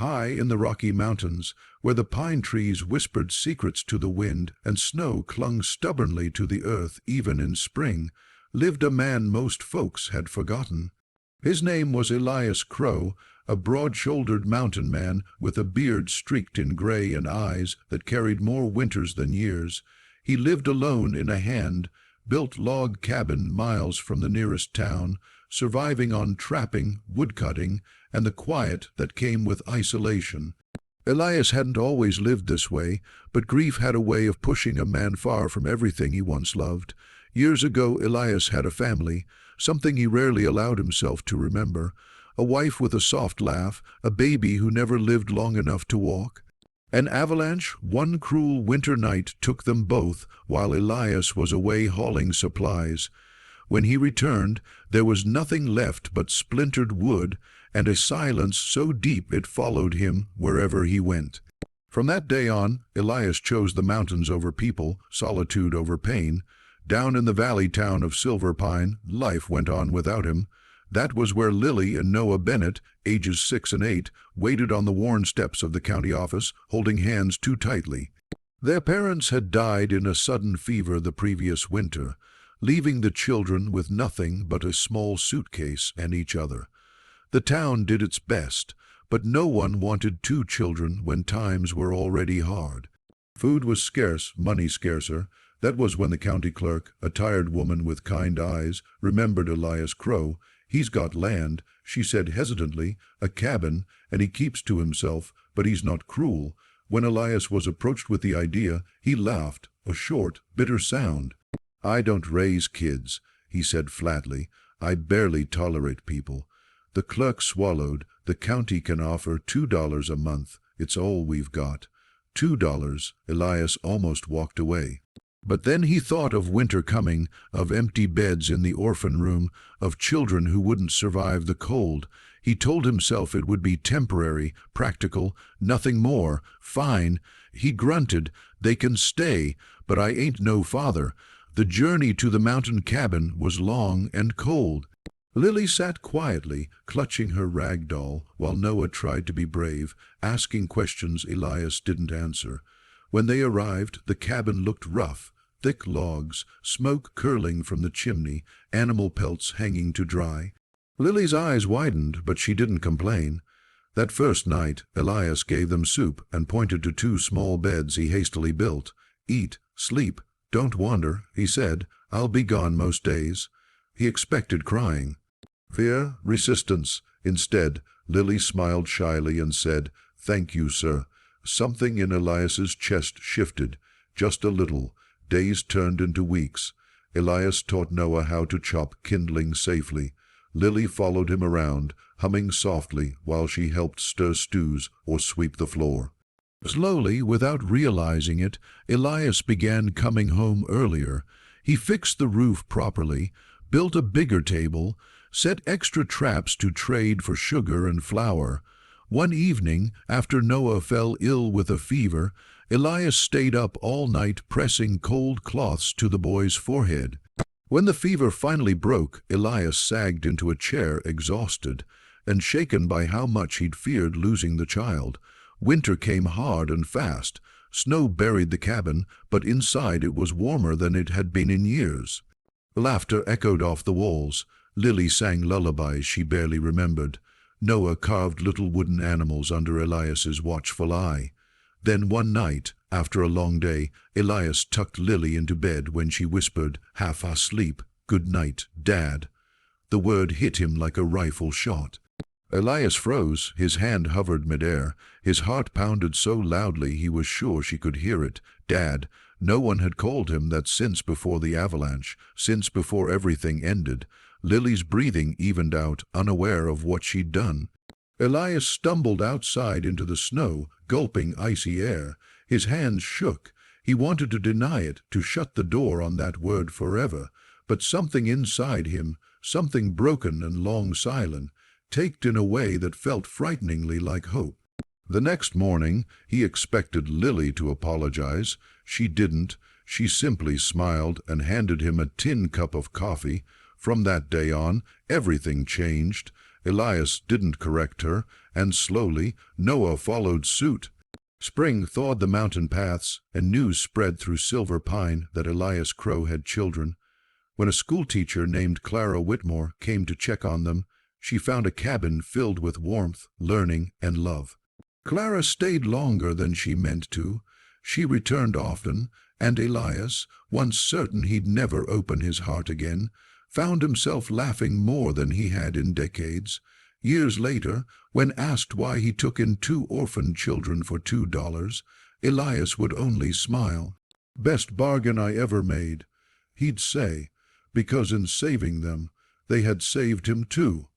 High in the Rocky Mountains, where the pine trees whispered secrets to the wind and snow clung stubbornly to the earth even in spring, lived a man most folks had forgotten. His name was Elias Crowe, a broad-shouldered mountain man with a beard streaked in gray and eyes that carried more winters than years. He lived alone in a hand-built log cabin miles from the nearest town, surviving on trapping, woodcutting, and the quiet that came with isolation. Elias hadn't always lived this way, but grief had a way of pushing a man far from everything he once loved. Years ago, Elias had a family, something he rarely allowed himself to remember. A wife with a soft laugh, a baby who never lived long enough to walk. An avalanche, one cruel winter night, took them both while Elias was away hauling supplies. When he returned, there was nothing left but splintered wood and a silence so deep it followed him wherever he went. From that day on, Elias chose the mountains over people, solitude over pain. Down in the valley town of Silver Pine, life went on without him. That was where Lily and Noah Bennett, ages 6 and 8, waited on the worn steps of the county office, holding hands too tightly. Their parents had died in a sudden fever the previous winter, leaving the children with nothing but a small suitcase and each other. The town did its best, but no one wanted 2 children when times were already hard. Food was scarce, money scarcer. That was when the county clerk, a tired woman with kind eyes, remembered Elias Crowe. "He's got land," she said hesitantly, "a cabin, and he keeps to himself, but he's not cruel." When Elias was approached with the idea, he laughed, a short, bitter sound. "I don't raise kids," he said flatly. "I barely tolerate people." The clerk swallowed. "The county can offer $2 a month. It's all we've got." $2. Elias almost walked away. But then he thought of winter coming, of empty beds in the orphan room, of children who wouldn't survive the cold. He told himself it would be temporary, practical, nothing more. "Fine," he grunted, "they can stay, but I ain't no father." The journey to the mountain cabin was long and cold. Lily sat quietly, clutching her rag doll, while Noah tried to be brave, asking questions Elias didn't answer. When they arrived, the cabin looked rough. Thick logs, smoke curling from the chimney, animal pelts hanging to dry. Lily's eyes widened, but she didn't complain. That first night, Elias gave them soup and pointed to 2 small beds he hastily built. "Eat, sleep, don't wander," he said. "I'll be gone most days." He expected crying. Fear, resistance. Instead, Lily smiled shyly and said, "Thank you, sir." Something in Elias's chest shifted, just a little. Days turned into weeks. Elias taught Noah how to chop kindling safely. Lily followed him around, humming softly while she helped stir stews or sweep the floor. Slowly, without realizing it, Elias began coming home earlier. He fixed the roof properly, built a bigger table, set extra traps to trade for sugar and flour. One evening, after Noah fell ill with a fever, Elias stayed up all night pressing cold cloths to the boy's forehead. When the fever finally broke, Elias sagged into a chair, exhausted, and shaken by how much he'd feared losing the child. Winter came hard and fast. Snow buried the cabin, but inside it was warmer than it had been in years. Laughter echoed off the walls. Lily sang lullabies she barely remembered. Noah carved little wooden animals under Elias's watchful eye. Then one night, after a long day, Elias tucked Lily into bed when she whispered, half asleep, "Good night, Dad." The word hit him like a rifle shot. Elias froze, his hand hovered midair, his heart pounded so loudly he was sure she could hear it. Dad. No one had called him that since before the avalanche, since before everything ended. Lily's breathing evened out, unaware of what she'd done. Elias stumbled outside into the snow, gulping icy air. His hands shook. He wanted to deny it, to shut the door on that word forever. But something inside him, something broken and long silent, ached in a way that felt frighteningly like hope. The next morning, he expected Lily to apologize. She didn't. She simply smiled and handed him a tin cup of coffee. From that day on, everything changed. Elias didn't correct her, and slowly Noah followed suit. Spring thawed the mountain paths, and news spread through Silver Pine that Elias Crowe had children. When a schoolteacher named Clara Whitmore came to check on them, she found a cabin filled with warmth, learning, and love. Clara stayed longer than she meant to. She returned often, and Elias, once certain he'd never open his heart again, found himself laughing more than he had in decades. Years later, when asked why he took in 2 orphaned children for $2, Elias would only smile. "Best bargain I ever made," he'd say, because in saving them, they had saved him too.